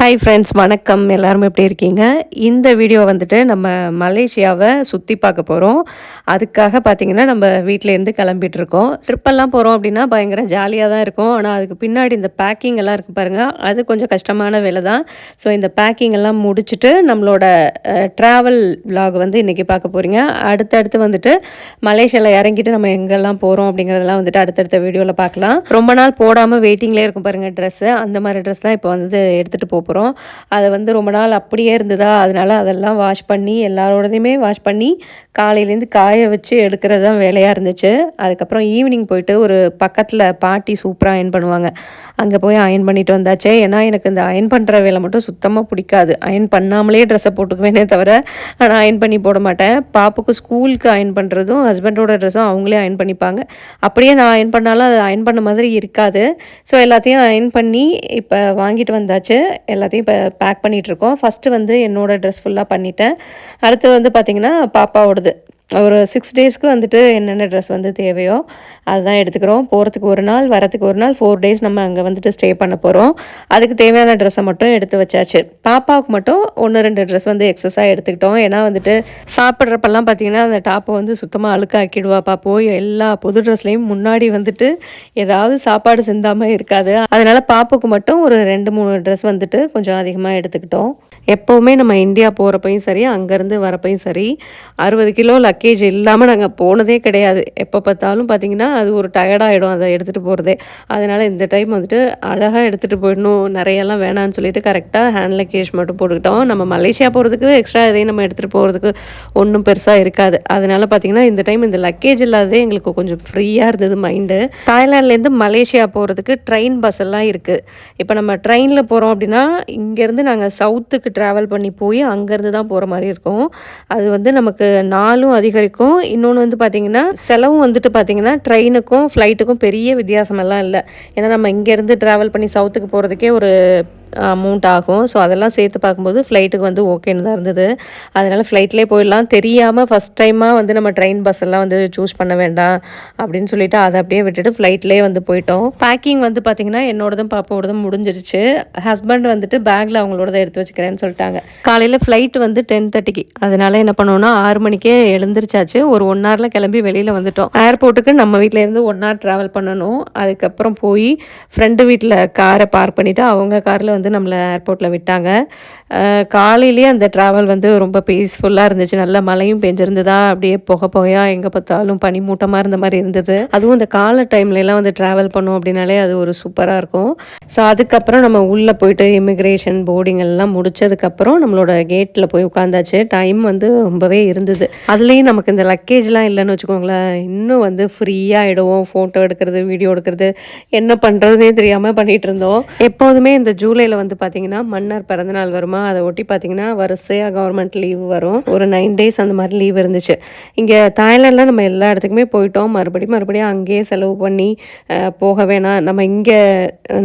Hi friends, வணக்கம். எல்லாரும் எப்படி இருக்கீங்க? இந்த வீடியோ வந்துட்டு நம்ம மலேசியாவை சுற்றி பார்க்க போகிறோம். அதுக்காக பார்த்தீங்கன்னா நம்ம வீட்டிலேருந்து கிளம்பிட்டுருக்கோம். ட்ரிப்பெல்லாம் போகிறோம் அப்படின்னா பயங்கர ஜாலியாக தான் இருக்கும். ஆனால் அதுக்கு பின்னாடி இந்த பேக்கிங் எல்லாம் இருக்குது பாருங்கள், அது கொஞ்சம் கஷ்டமான வேலை தான். ஸோ இந்த பேக்கிங் எல்லாம் முடிச்சுட்டு நம்மளோட ட்ராவல் விலாக் வந்து இன்றைக்கி பார்க்க போகிறீங்க. அடுத்தடுத்து வந்துட்டு மலேசியாவில் இறங்கிட்டு நம்ம எங்கெல்லாம் போகிறோம் அப்படிங்கிறதெல்லாம் வந்துட்டு அடுத்தடுத்த வீடியோவில் பார்க்கலாம். ரொம்ப நாள் போடாமல் வெயிட்டிங்லேயே இருக்கும் பாருங்கள் ட்ரெஸ்ஸு. அந்த மாதிரி ட்ரெஸ் தான் இப்போ வந்து எடுத்துகிட்டு போகிறோம். அதை வந்து ரொம்ப நாள் அப்படியே இருந்ததா, அதனால் அதெல்லாம் வாஷ் பண்ணி எல்லாரோடதையுமே வாஷ் பண்ணி காலையிலேருந்து காய வச்சு எடுக்கிறது தான் வேலையாக இருந்துச்சு. அதுக்கப்புறம் ஈவினிங் போயிட்டு ஒரு பக்கத்தில் பாட்டி சூப்பராக அயன் பண்ணுவாங்க, அங்கே போய் அயன் பண்ணிட்டு வந்தாச்சு. ஏன்னா எனக்கு இந்த அயன் பண்ணுற வேலை மட்டும் சுத்தமாக பிடிக்காது. அயன் பண்ணாமலே ட்ரெஸ்ஸை போட்டுக்குவேனே தவிர ஆனால் அயன் பண்ணி போட மாட்டேன். பாப்புக்கு ஸ்கூலுக்கு அயன் பண்ணுறதும் ஹஸ்பண்டோட ட்ரெஸ்ஸும் அவங்களே அயன் பண்ணிப்பாங்க. அப்படியே நான் அயன் பண்ணாலும் அது அயன் பண்ண மாதிரி இருக்காது. ஸோ எல்லாத்தையும் அயன் பண்ணி இப்போ வாங்கிட்டு வந்தாச்சு. எல்லாத்தையும் இப்போ பேக் பண்ணிகிட்ருக்கோம். ஃபஸ்ட்டு வந்து என்னோடய ட்ரெஸ் ஃபுல்லாக பண்ணிட்டேன். அடுத்து வந்து பார்த்திங்கன்னா பாப்பாவோடது ஒரு 6 டேஸ்க்கு வந்துட்டு என்னென்ன ட்ரெஸ் வந்து தேவையோ அதுதான் எடுத்துக்கிறோம். போகிறதுக்கு ஒரு நாள், வரத்துக்கு ஒரு நாள், 4 டேஸ் நம்ம அங்கே வந்துட்டு ஸ்டே பண்ண போகிறோம். அதுக்கு தேவையான ட்ரெஸ்ஸை மட்டும் எடுத்து வச்சாச்சு. பாப்பாவுக்கு மட்டும் 1-2 ட்ரெஸ் வந்து எக்ஸஸாக எடுத்துக்கிட்டோம். ஏன்னா வந்துட்டு சாப்பிட்றப்பெல்லாம் பார்த்திங்கன்னா அந்த டாப்பை வந்து சுத்தமாக அழுக்காக்கிடுவா பாப்போ. எல்லா புது ட்ரெஸ்லேயும் முன்னாடி வந்துட்டு ஏதாவது சாப்பாடு சிந்தாமல் இருக்காது. அதனால் பாப்புக்கு மட்டும் ஒரு 2-3 ட்ரெஸ் வந்துட்டு கொஞ்சம் அதிகமாக எடுத்துக்கிட்டோம். எப்போவுமே நம்ம இந்தியா போகிறப்பையும் சரி, அங்கேருந்து வரப்பையும் சரி, 60 கிலோ லக்கேஜ் இல்லாமல் நாங்கள் போனதே கிடையாது. எப்போ பார்த்தாலும் பார்த்திங்கன்னா அது ஒரு டயர்டாகிடும் அதை எடுத்துகிட்டு போகிறதே. அதனால் இந்த டைம் வந்துட்டு அழகாக எடுத்துகிட்டு போயிடணும், நிறையெல்லாம் வேணான்னு சொல்லிட்டு கரெக்டாக ஹேண்ட் லக்கேஜ் மட்டும் போட்டுக்கிட்டோம். நம்ம மலேசியா போகிறதுக்கு எக்ஸ்ட்ரா எதையும் நம்ம எடுத்துகிட்டு போகிறதுக்கு ஒன்றும் பெருசாக இருக்காது. அதனால் பார்த்திங்கன்னா இந்த டைம் இந்த லக்கேஜ் இல்லாததே எங்களுக்கு கொஞ்சம் ஃப்ரீயாக இருந்தது மைண்டு. தாய்லாண்ட்லேருந்து மலேசியா போகிறதுக்கு ட்ரெயின் பஸ் எல்லாம் இருக்குது. இப்போ நம்ம ட்ரெயினில் போகிறோம் அப்படின்னா இங்கேருந்து நாங்கள் சவுத்துக்கு ட்ராவல் பண்ணி போய் அங்கேருந்து தான் போகிற மாதிரி இருக்கும். அது வந்து நமக்கு நாளும் அதிகரிக்கும். இன்னொன்று வந்து பார்த்திங்கன்னா செலவும் வந்துட்டு பார்த்திங்கன்னா ட்ரெயினுக்கும் ஃப்ளைட்டுக்கும் பெரிய வித்தியாசமெல்லாம் இல்லை. ஏன்னா நம்ம இங்கேருந்து ட்ராவல் பண்ணி சவுத்துக்கு போகிறதுக்கே ஒரு அமௌண்ட் ஆகும். ஸோ அதெல்லாம் சேர்த்து பார்க்கும்போது ஃப்ளைட்டுக்கு வந்து ஓகேன்னு தான் இருந்தது. அதனால் ஃப்ளைட்லேயே போயிடலாம். தெரியாமல் ஃபஸ்ட் டைமாக வந்து நம்ம ட்ரெயின் பஸ் எல்லாம் வந்து சூஸ் பண்ண வேண்டாம் அப்படின்னு சொல்லிட்டு அதை அப்படியே விட்டுட்டு ஃப்ளைட்லேயே வந்து போயிட்டோம். பேக்கிங் வந்து பார்த்திங்கன்னா என்னோடதும் பாப்பாவோடதும் முடிஞ்சிருச்சு. ஹஸ்பண்ட் வந்துட்டு பேக்கில் அவங்களோடதை எடுத்து வச்சுக்கிறேன்னு சொல்லிட்டாங்க. காலையில் ஃப்ளைட் வந்து 10:30க்கு. அதனால் என்ன பண்ணோன்னா 6 மணிக்கே எழுந்திரிச்சாச்சு. ஒரு 1 ஹவரில் கிளம்பி வெளியில் வந்துட்டோம். ஏர்போர்ட்டுக்கு நம்ம வீட்டிலேருந்து 1 ஹவர் ட்ராவல் பண்ணணும். அதுக்கப்புறம் போய் ஃப்ரெண்டு வீட்டில் காரை பார்க் பண்ணிவிட்டு அவங்க காரில் வந்து நம்மளை ஏர்போர்ட்டில் விட்டாங்க. காலையிலேயே அந்த ட்ராவல் வந்து ரொம்ப பீஸ்ஃபுல்லாக இருந்துச்சு. நல்ல மழையும் பெஞ்சிருந்ததா, அப்படியே புகையாக எங்கே பார்த்தாலும் பனி மூட்டமாக இருந்த மாதிரி இருந்தது. அதுவும் இந்த காலை டைம்லலாம் வந்து ட்ராவல் பண்ணோம் அப்படின்னாலே அது ஒரு சூப்பராக இருக்கும். ஸோ அதுக்கப்புறம் நம்ம உள்ளே போயிட்டு இமிக்ரேஷன் போர்டிங் எல்லாம் முடிச்சதுக்கப்புறம் நம்மளோட கேட்டில் போய் உட்காந்தாச்சு. டைம் வந்து ரொம்பவே இருந்தது. அதுலேயும் நமக்கு இந்த லக்கேஜ்லாம் இல்லைன்னு வச்சுக்கோங்களேன், இன்னும் வந்து ஃப்ரீயாகிடுவோம். ஃபோட்டோ எடுக்கிறது, வீடியோ எடுக்கிறது, என்ன பண்ணுறதுனே தெரியாமல் பண்ணிகிட்டு இருந்தோம். எப்போதுமே இந்த ஜூலையில் வந்து பார்த்திங்கன்னா மன்னர் பிறந்தநாள் வருமா, அதை ஒட்டி பார்த்திங்கன்னா வரிசையாக கவர்மெண்ட் லீவ் வரும். ஒரு 9 டேஸ் அந்த மாதிரி லீவ் இருந்துச்சு. இங்கே தாய்லாண்டில் நம்ம எல்லா இடத்துக்குமே போயிட்டோம். மறுபடியும் அங்கேயே செலவு பண்ணி போக வேணாம். நம்ம இங்கே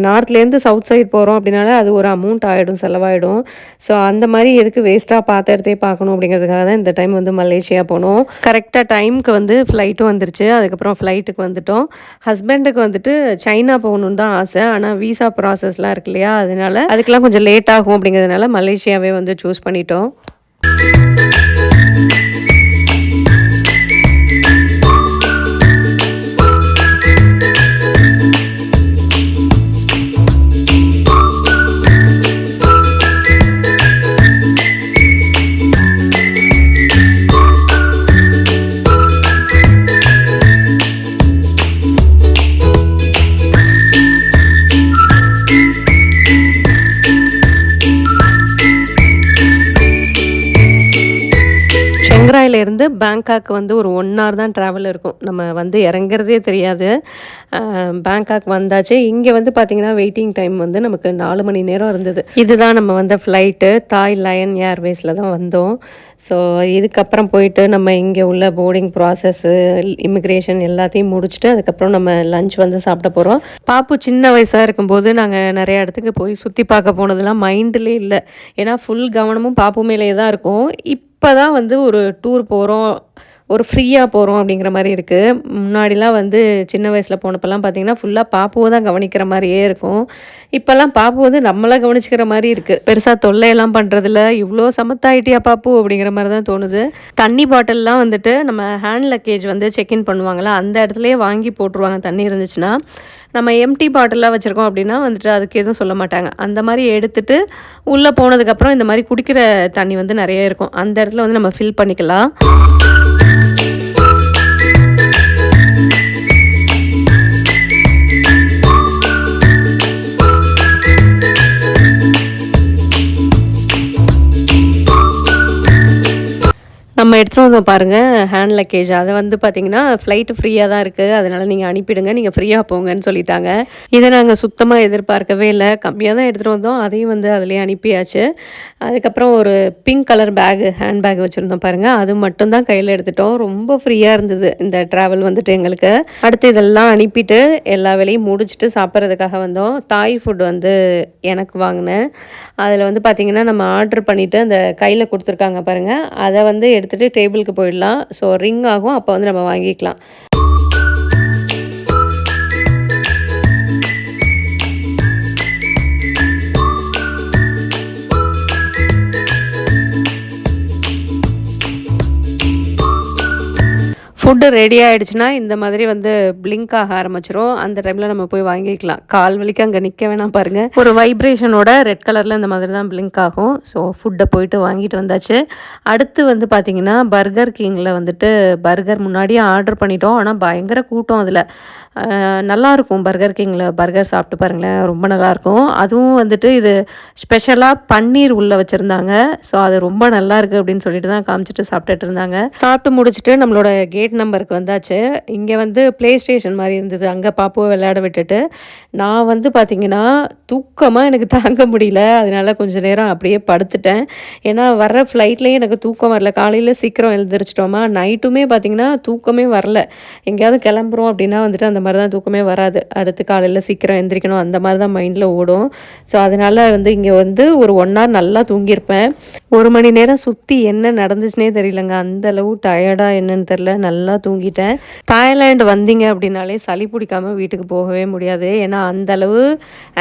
நார்த்லேருந்து சவுத் சைட் போகிறோம் அப்படின்னால அது ஒரு அமௌண்ட் ஆகிடும், செலவாகிடும். ஸோ அந்த மாதிரி எதுக்கு வேஸ்ட்டாக பார்த்த இடத்தையே பார்க்கணும் அப்படிங்கிறதுக்காக தான் இந்த டைம் வந்து மலேசியா போனோம். கரெக்டாக டைமுக்கு வந்து ஃப்ளைட்டும் வந்துருச்சு. அதுக்கப்புறம் ஃப்ளைட்டுக்கு வந்துட்டோம். ஹஸ்பண்டுக்கு வந்துட்டு சைனா போகணுன்னு தான் ஆசை. ஆனால் வீசா ப்ராசஸ்லாம் இருக்கு இல்லையா, அதனால அதுக்கெல்லாம் கொஞ்சம் லேட் ஆகும் அப்படிங்கிறதுனால மலேசியாவே வந்து சூஸ் பண்ணிட்டோம். இருந்து பேங்காக் வந்து ஒரு 1 ஹவர் தான் ட்ராவல் இருக்கும். நம்ம வந்து இறங்குறதே தெரியாது. பேங்காக் வந்தாச்சு. இங்கே வந்து பார்த்திங்கன்னா வெயிட்டிங் டைம் வந்து நமக்கு 4 மணி நேரம் இருந்தது. இதுதான் நம்ம வந்த ஃப்ளைட்டு. தாய் லயன் ஏர்வேஸில் தான் வந்தோம். ஸோ இதுக்கப்புறம் போயிட்டு நம்ம இங்கே உள்ள போர்டிங் ப்ராசஸ்ஸு, இமிக்ரேஷன் எல்லாத்தையும் முடிச்சுட்டு அதுக்கப்புறம் நம்ம லஞ்ச் வந்து சாப்பிட போகிறோம். பாப்பு சின்ன வயசாக இருக்கும்போது நாங்கள் நிறைய இடத்துக்கு போய் சுற்றி பார்க்க போனதெல்லாம் மைண்டிலே இல்லை. ஏன்னா ஃபுல் கவனமும் பாப்பு மேலே தான் இருக்கும். இப்போ தான் வந்து ஒரு டூர் போகிறோம், ஒரு ஃப்ரீயாக போகிறோம் அப்படிங்கிற மாதிரி இருக்குது. முன்னாடிலாம் வந்து சின்ன வயசில் போனப்பெல்லாம் பார்த்திங்கன்னா ஃபுல்லாக பாப்புவை தான் கவனிக்கிற மாதிரியே இருக்கும். இப்போல்லாம் பாப்பு வந்து நம்மளை கவனிச்சிக்கிற மாதிரி இருக்குது. பெருசாக தொல்லையெல்லாம் பண்ணுறதில்ல. இவ்வளோ சமத்தாயிட்டியா பாப்பு அப்படிங்கிற மாதிரி தான் தோணுது. தண்ணி பாட்டில்லாம் வந்துட்டு நம்ம ஹேண்ட் லக்கேஜ் வந்து செக்இன் பண்ணுவாங்களா, அந்த இடத்துலையே வாங்கி போட்டுருவாங்க தண்ணி இருந்துச்சுன்னா. நம்ம எம்டி பாட்டிலாக வச்சுருக்கோம் அப்படின்னா வந்துட்டு அதுக்கு எதுவும் சொல்ல மாட்டாங்க. அந்த மாதிரி எடுத்துகிட்டு உள்ளே போனதுக்கப்புறம் இந்த மாதிரி குடிக்கிற தண்ணி வந்து நிறைய இருக்கும். அந்த இடத்துல வந்து நம்ம ஃபில் பண்ணிக்கலாம். நம்ம எடுத்துகிட்டு வந்தோம் பாருங்கள் ஹேண்ட் லக்கேஜ். அதை வந்து பார்த்திங்கன்னா ஃப்ளைட்டு ஃப்ரீயாக தான் இருக்குது, அதனால் நீங்கள் அனுப்பிடுங்க, நீங்கள் ஃப்ரீயாக போங்கன்னு சொல்லிட்டாங்க. இதை நாங்கள் சுத்தமாக எதிர்பார்க்கவே இல்லை. கம்மியாக தான் எடுத்துகிட்டு வந்தோம், அதையும் வந்து அதிலே அனுப்பியாச்சு. அதுக்கப்புறம் ஒரு பிங்க் கலர் ஹேண்ட் பேக் வச்சுருந்தோம் பாருங்கள், அது மட்டும்தான் கையில் எடுத்துட்டோம். ரொம்ப ஃப்ரீயாக இருந்தது இந்த ட்ராவல் வந்துட்டு எங்களுக்கு. அடுத்து இதெல்லாம் அனுப்பிட்டு எல்லா வேலையும் முடிச்சுட்டு சாப்பிட்றதுக்காக வந்தோம். தாய் ஃபுட் வந்து எனக்கு வாங்கினேன். அதில் வந்து பார்த்திங்கன்னா நம்ம ஆர்டர் பண்ணிவிட்டு அந்த கையில் கொடுத்துருக்காங்க பாருங்கள், அதை வந்து எடுத்துகிட்டு டேபிளுக்கு போயிடலாம். ஸோ ரிங் ஆகும், அப்போ வந்து நம்ம வாங்கிக்கலாம். ஃபுட்டு ரெடி ஆகிடுச்சுன்னா இந்த மாதிரி வந்து பிளிங்க் ஆக ஆரம்பிச்சிரும். அந்த டைமில் நம்ம போய் வாங்கிக்கலாம். கால் வலிக்கு அங்கே நிற்க வேணாம் பாருங்கள். ஒரு வைப்ரேஷனோட ரெட் கலரில் இந்த மாதிரி தான் பிளிங்க் ஆகும். ஸோ ஃபுட்டை போயிட்டு வாங்கிட்டு வந்தாச்சு. அடுத்து வந்து பார்த்திங்கன்னா பர்கர் கிங்கில் வந்துட்டு பர்கர் முன்னாடியே ஆர்டர் பண்ணிட்டோம். ஆனால் பயங்கர கூட்டம் அதில். நல்லாயிருக்கும் பர்கர் கிங்கில் பர்கர் சாப்பிட்டு பாருங்களேன், ரொம்ப நல்லாயிருக்கும். அதுவும் வந்துட்டு இது ஸ்பெஷலாக பன்னீர் உள்ளே வச்சுருந்தாங்க. ஸோ அது ரொம்ப நல்லாயிருக்கு அப்படின்னு சொல்லிட்டு தான் காமிச்சிட்டு சாப்பிட்டுட்டு இருந்தாங்க. சாப்பிட்டு முடிச்சுட்டு நம்மளோட கேட் நம்பருக்கு வந்தாச்சு. இங்கே வந்து ப்ளே ஸ்டேஷன் மாதிரி இருந்தது, அங்கே பாப்புவை விளையாட விட்டுட்டு நான் வந்து பார்த்திங்கன்னா தூக்கமாக எனக்கு தாங்க முடியல. அதனால கொஞ்சம் நேரம் அப்படியே படுத்துட்டேன். ஏன்னா வர்ற ஃப்ளைட்லேயே எனக்கு தூக்கம் வரல. காலையில் சீக்கிரம் எழுந்திரிச்சிட்டோமா, நைட்டுமே பார்த்திங்கன்னா தூக்கமே வரல. எங்கேயாவது கிளம்புறோம் அப்படின்னா வந்துட்டு அந்த மாதிரி தான் தூக்கமே வராது. அடுத்து காலையில் சீக்கிரம் எழுந்திரிக்கணும், அந்த மாதிரி தான் மைண்டில் ஓடும். ஸோ அதனால் வந்து இங்கே வந்து ஒரு 1 hour நல்லா தூங்கியிருப்பேன். 1 மணி நேரம் சுற்றி என்ன நடந்துச்சுனே தெரியலங்க. அந்தளவு டயர்டாக என்னன்னு தெரில, நல்லா தூங்கிட்டேன். தாய்லாந்து வந்தீங்க அப்படின்னாலே சளி பிடிக்காமல் வீட்டுக்கு போகவே முடியாது. ஏன்னா அந்தளவு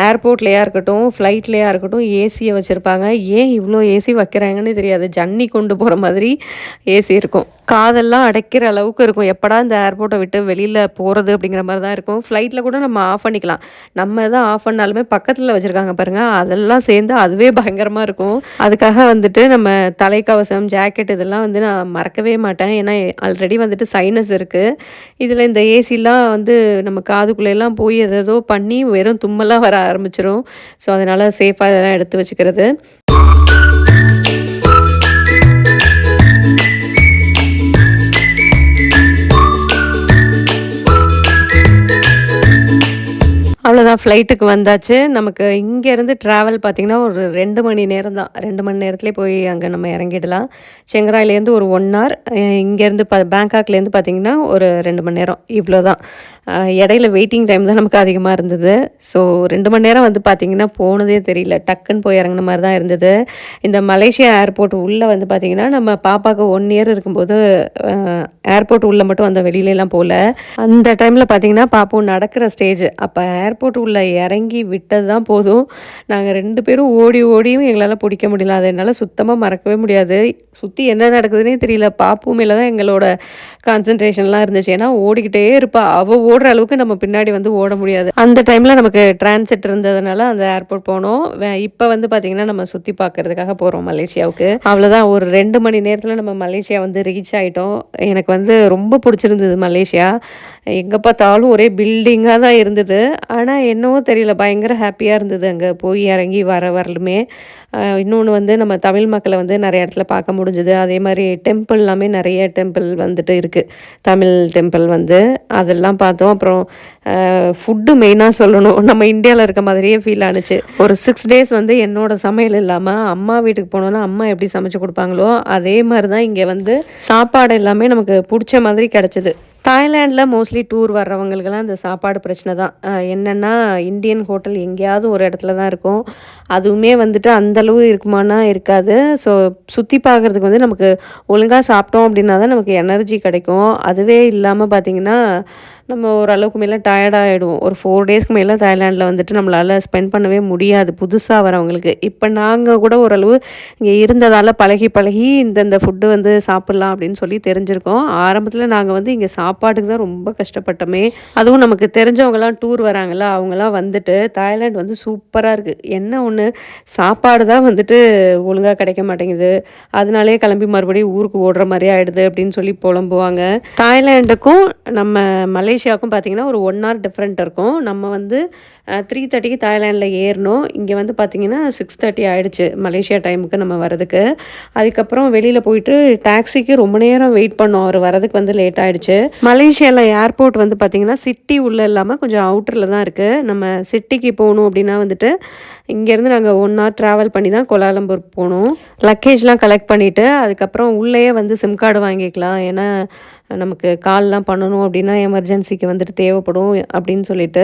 ஏர்போர்ட்லேயா இருக்கட்டும், ஃப்ளைட்லேயா இருக்கட்டும் ஏசியை வச்சுருப்பாங்க. ஏன் இவ்வளோ ஏசி வைக்கிறாங்கன்னு தெரியாது. ஜன்னி கொண்டு போகிற மாதிரி ஏசி இருக்கும். காதெல்லாம் அடைக்கிற அளவுக்கு இருக்கும். எப்படா இந்த ஏர்போர்ட்டை விட்டு வெளியில் போகிறது அப்படிங்கிற மாதிரி தான் இருக்கும். ஃப்ளைட்டில் கூட நம்ம ஆஃப் பண்ணிக்கலாம். நம்ம தான் ஆஃப் பண்ணாலுமே பக்கத்தில் வச்சுருக்காங்க பாருங்கள், அதெல்லாம் சேர்ந்து அதுவே பயங்கரமாக இருக்கும். அதுக்காக வந்துட்டு நம்ம தலைக்கவசம், ஜாக்கெட் இதெல்லாம் வந்து நான் மறக்கவே மாட்டேன். ஏன்னா ஆல்ரெடி வந்துட்டு சைனஸ் இருக்குது. இதில் இந்த ஏசிலாம் வந்து நம்ம காதுக்குள்ளெல்லாம் போய் ஏதோ பண்ணி வெறும் தும்மலாம் வர ஆரம்பிச்சிரும். ஸோ அதனால் சேஃபாக இதெல்லாம் எடுத்து வச்சுக்கிறது. அவ்வளோதான், ஃப்ளைட்டுக்கு வந்தாச்சு. நமக்கு இங்கேருந்து ட்ராவல் பார்த்திங்கன்னா ஒரு 2 மணி நேரம் தான். 2 மணி நேரத்துலேயே போய் அங்கே நம்ம இறங்கிடலாம். செங்கராயிலேருந்து ஒரு 1 hour, இங்கேருந்து பேங்காக்லேருந்து பார்த்திங்கன்னா ஒரு 2 மணி நேரம், இவ்வளோ தான். இடையில வெயிட்டிங் டைம் தான் நமக்கு அதிகமாக இருந்தது. ஸோ 2 மணி நேரம் வந்து பார்த்திங்கன்னா போனதே தெரியல. டக்குன்னு போய் இறங்கின மாதிரி தான் இருந்தது. இந்த மலேசியா ஏர்போர்ட் உள்ளே வந்து பார்த்திங்கன்னா நம்ம பாப்பாவுக்கு 1 year இருக்கும்போது ஏர்போர்ட் உள்ளே மட்டும் அந்த வெளியிலலாம் போகல. அந்த டைமில் பார்த்திங்கன்னா பாப்பு நடக்கிற ஸ்டேஜ். அப்போ ஏர்போர்ட் உள்ளே இறங்கி விட்டது தான் போதும். நாங்கள் 2 பேரும் ஓடியும் எங்களால் பிடிக்க முடியல. அதை என்னால் சுத்தமாக மறக்கவே முடியாது. சுற்றி என்ன நடக்குதுன்னே தெரியல. பாப்பு மேலே தான் எங்களோட கான்சன்ட்ரேஷன்லாம் இருந்துச்சு. ஏன்னா ஓடிக்கிட்டே இருப்பா. அவள் ஓடுற அளவுக்கு நம்ம பின்னாடி வந்து ஓட முடியாது. அந்த டைமில் நமக்கு டிரான்சிட் இருந்ததுனால அந்த ஏர்போர்ட் போனோம். இப்போ வந்து பார்த்திங்கன்னா நம்ம சுற்றி பார்க்கறதுக்காக போகிறோம் மலேசியாவுக்கு. அவ்வளோதான், ஒரு 2 மணி நேரத்தில் நம்ம மலேசியா வந்து ரீச் ஆகிட்டோம். எனக்கு வந்து ரொம்ப பிடிச்சிருந்தது மலேசியா. எங்கே பார்த்தாலும் ஒரே பில்டிங்காக தான் இருந்தது. ஆனால் என்னவோ தெரியல, பயங்கர ஹாப்பியாக இருந்தது அங்கே போய் இறங்கி வரலுமே. இன்னொன்று வந்து நம்ம தமிழ் மக்களை வந்து நிறைய இடத்துல பார்க்க முடிஞ்சுது. அதே மாதிரி டெம்பிள் எல்லாமே நிறைய டெம்பிள் வந்துட்டு இருக்குது. தமிழ் டெம்பிள் வந்து அதெல்லாம் பார்த்தோம். அப்புறம் ஃபுட்டு மெயினாக சொல்லணும், நம்ம இந்தியாவில் இருக்க மாதிரியே ஃபீல் ஆனிச்சு. ஒரு 6 days வந்து என்னோடய சமையல் இல்லாமல் அம்மா வீட்டுக்கு போனோன்னா அம்மா எப்படி சமைச்சு கொடுப்பாங்களோ அதே மாதிரி தான் இங்கே வந்து சாப்பாடு எல்லாமே நமக்கு பிடிச்ச மாதிரி கிடச்சிது. தாய்லாண்டில் மோஸ்ட்லி டூர் வர்றவங்களுக்கெல்லாம் இந்த சாப்பாடு பிரச்சனை தான். என்னென்னா இந்தியன் ஹோட்டல் எங்கேயாவது ஒரு இடத்துல தான் இருக்கும். அதுவுமே வந்துட்டு அந்தளவு இருக்குமானா இருக்காது. ஸோ சுற்றி பார்க்குறதுக்கு வந்து நமக்கு ஒழுங்கா சாப்பிட்டோம் அப்படின்னா தான் நமக்கு எனர்ஜி கிடைக்கும். அதுவே இல்லாமல் பார்த்திங்கன்னா நம்ம ஓரளவுக்கு மேலே டயர்ட் ஆகிடுவோம். ஒரு 4 டேஸ்க்கு மேலே தாய்லாண்டில் வந்துட்டு நம்மளால் ஸ்பெண்ட் பண்ணவே முடியாது புதுசாக வரவங்களுக்கு. இப்போ நாங்கள் கூட ஓரளவு இங்கே இருந்ததால் பழகி பழகி இந்தந்த ஃபுட்டு வந்து சாப்பிட்லாம் அப்படின்னு சொல்லி தெரிஞ்சிருக்கோம். ஆரம்பத்தில் நாங்கள் வந்து இங்கே சாப்பாட்டுக்கு தான் ரொம்ப கஷ்டப்பட்டோமே. அதுவும் நமக்கு தெரிஞ்சவங்கலாம் டூர் வராங்கல்ல, அவங்களாம் வந்துட்டு தாய்லாந்து வந்து சூப்பராக இருக்குது. என்ன ஒன்று சாப்பாடு தான் வந்துட்டு ஒழுங்காக கிடைக்க மாட்டேங்குது. அதனாலேயே கிளம்பி மறுபடியும் ஊருக்கு ஓடுற மாதிரி ஆகிடுது அப்படின்னு சொல்லி புலம்புவாங்க. தாய்லாண்டுக்கும் நம்ம மலேசியாவுக்கும் பார்த்திங்கன்னா ஒரு 1 ஹவர் டிஃப்ரெண்ட் இருக்கும். நம்ம வந்து 3:30க்கு தாய்லாண்டில் ஏறினோம். இங்கே வந்து பார்த்திங்கன்னா 6:30 ஆகிடுச்சு மலேசியா டைமுக்கு நம்ம வரதுக்கு. அதுக்கப்புறம் வெளியில் போயிட்டு டாக்ஸிக்கு ரொம்ப நேரம் வெயிட் பண்ணோம். அவர் வரதுக்கு வந்து லேட் ஆகிடுச்சு. மலேசியாவில் ஏர்போர்ட் வந்து பார்த்திங்கன்னா சிட்டி உள்ளே இல்லாமல் கொஞ்சம் அவுட்டரில் தான் இருக்குது. நம்ம சிட்டிக்கு போகணும் அப்படின்னா வந்துட்டு இங்கேருந்து நாங்கள் 1 ஹவர் ட்ராவல் பண்ணி தான் கோலாலம்பூர் போனோம். லக்கேஜ்லாம் கலெக்ட் பண்ணிவிட்டு அதுக்கப்புறம் உள்ளேயே வந்து சிம் கார்டு வாங்கிக்கலாம். ஏன்னா நமக்கு கால்லாம் பண்ணணும் அப்படின்னா எமர்ஜென்சிக்கு வந்துட்டு தேவைப்படும் அப்படின்னு சொல்லிட்டு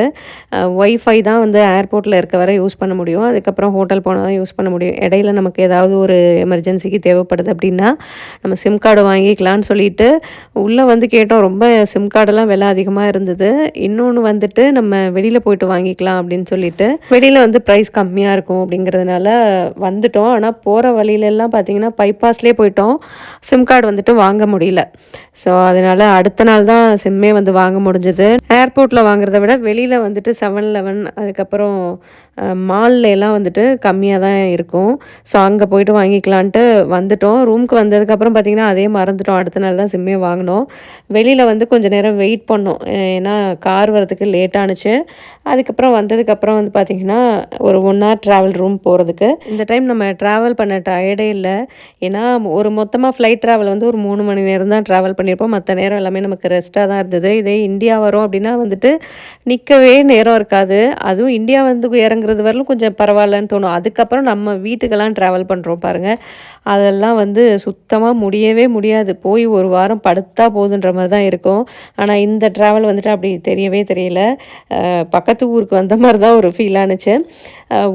ஒய்ஃபை தான் வந்து ஏர்போர்ட்டில் இருக்க வரை யூஸ் பண்ண முடியும். அதுக்கப்புறம் ஹோட்டல் போனால் தான் யூஸ் பண்ண முடியும். இடையில நமக்கு ஏதாவது ஒரு எமர்ஜென்சிக்கு தேவைப்படுது அப்படின்னா நம்ம சிம் கார்டு வாங்கிக்கலான்னு சொல்லிட்டு உள்ளே வந்து கேட்டோம். ரொம்ப சிம் கார்டெல்லாம் விலை அதிகமாக இருந்தது. இன்னொன்று வந்துட்டு நம்ம வெளியில் போயிட்டு வாங்கிக்கலாம் அப்படின்னு சொல்லிட்டு வெளியில் வந்து ப்ரைஸ் கம்மியாக இருக்கும் அப்படிங்கிறதுனால வந்துட்டோம். ஆனால் போகிற வழியிலெல்லாம் பார்த்தீங்கன்னா பைபாஸ்லேயே போயிட்டோம். சிம் கார்டு வந்துட்டு வாங்க முடியல. ஸோ அதனால் அடுத்த நாள் தான் சிம்மே வந்து வாங்க முடிஞ்சது. ஏர்போர்ட்டில் வாங்குறத விட வெளியில் வந்துட்டு 7-Eleven அதுக்கப்புறம் மால்லாம் வந்துட்டு கம்மியாக தான் இருக்கும். ஸோ அங்கே போய்ட்டு வாங்கிக்கலான்ட்டு வந்துட்டோம். ரூமுக்கு வந்ததுக்கப்புறம் பார்த்திங்கன்னா அதே மறந்துட்டோம். அடுத்த நாள் தான் சிம்மே வாங்கினோம். வெளியில் வந்து கொஞ்சம் நேரம் வெயிட் பண்ணோம். ஏன்னா கார் வரதுக்கு லேட் ஆணுச்சு. அதுக்கப்புறம் வந்ததுக்கப்புறம் வந்து பார்த்திங்கன்னா ஒரு 1 ஹவர் ட்ராவல் ரூம் போகிறதுக்கு. இந்த டைம் நம்ம ட்ராவல் பண்ண டயர்டே இல்லை. ஏன்னா ஒரு மொத்தமாக ஃப்ளைட் ட்ராவல் வந்து ஒரு 3 மணி நேரம் தான் ட்ராவல் பண்ணியிருப்போம். மற்ற நேரம் எல்லாமே நமக்கு ரெஸ்ட்டாக தான் இருந்தது. இதே இந்தியா வரும் அப்படின்னா வந்துட்டு நிற்கவே நேரம் இருக்காது. அதுவும் இந்தியா வந்து இறங்குறது வரலும் கொஞ்சம் பரவாயில்லன்னு தோணும். அதுக்கப்புறம் நம்ம வீட்டுக்கெல்லாம் ட்ராவல் பண்ணுறோம் பாருங்கள், அதெல்லாம் வந்து சுத்தமாக முடியவே முடியாது. போய் ஒரு வாரம் படுத்தா போதுன்ற மாதிரி தான் இருக்கும். ஆனால் இந்த ட்ராவல் வந்துட்டு அப்படி தெரியவே தெரியல. பக்கத்து ஊருக்கு வந்த மாதிரி தான் ஒரு ஃபீல் ஆணுச்சு.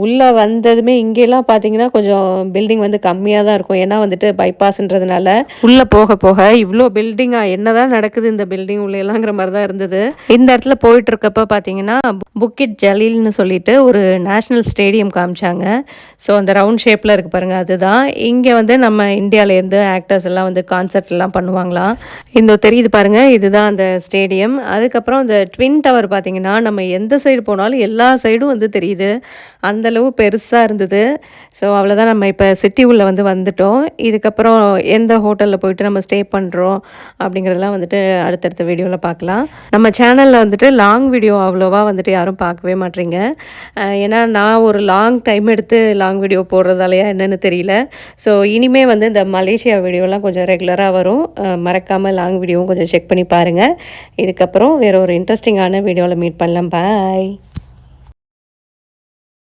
உள்ளே வந்ததுமே இங்கெல்லாம் பார்த்தீங்கன்னா கொஞ்சம் பில்டிங் வந்து கம்மியாக தான் இருக்கும். ஏன்னா வந்துட்டு பைபாஸ்ன்றதுனால உள்ளே போக போக இவ்வளோ பில்டிங்காக என்ன தான் நடக்குது இந்த பில்டிங் உள்ளேலாங்கிற மாதிரி தான் இருந்தது. இந்த இடத்துல போயிட்டு இருக்கப்போ பார்த்தீங்கன்னா புக்கிட் ஜலீல்னு சொல்லிட்டு ஒரு நேஷ்னல் ஸ்டேடியம் காமிச்சாங்க. ஸோ அந்த ரவுண்ட் ஷேப்பில் இருக்குது பாருங்கள், அதுதான். இங்கே வந்து நம்ம இந்தியாவிலேருந்து ஆக்டர்ஸ் எல்லாம் வந்து கான்சர்ட் எல்லாம் பண்ணுவாங்களாம். இந்த தெரியுது பாருங்கள், இதுதான் அந்த ஸ்டேடியம். அதுக்கப்புறம் இந்த ட்வின் டவர் பார்த்தீங்கன்னா நம்ம எந்த சைடு போனாலும் எல்லா சைடும் வந்து தெரியுது. அந்தளவு பெருசாக இருந்தது. ஸோ அவ்வளோதான், நம்ம இப்போ சிட்டி உள்ளே வந்து வந்துட்டோம். இதுக்கப்புறம் எந்த ஹோட்டலில் போயிட்டு நம்ம ஸ்டே பண்ணுறோம் அப்படிங்கிறதெல்லாம் வந்துட்டு அடுத்தடுத்த வீடியோவில் பார்க்கலாம். நம்ம சேனலில் வந்துட்டு லாங் வீடியோ அவ்வளோவா வந்துட்டு யாரும் பார்க்கவே மாட்டீங்க. ஏன்னா நான் ஒரு லாங் டைம் எடுத்து லாங் வீடியோ போடுறதாலையா என்னென்னு தெரியல. ஸோ இனிமேல் வந்து இந்த மலேசியா வீடியோலாம் கொஞ்சம் ரெகுலராக வரும். மறக்காமல் லாங் வீடியோவும் கொஞ்சம் செக் பண்ணி பாருங்கள். இதுக்கப்புறம் வேறு ஒரு இன்ட்ரெஸ்டிங்கான வீடியோவில் மீட் பண்ணலாம். பாய்.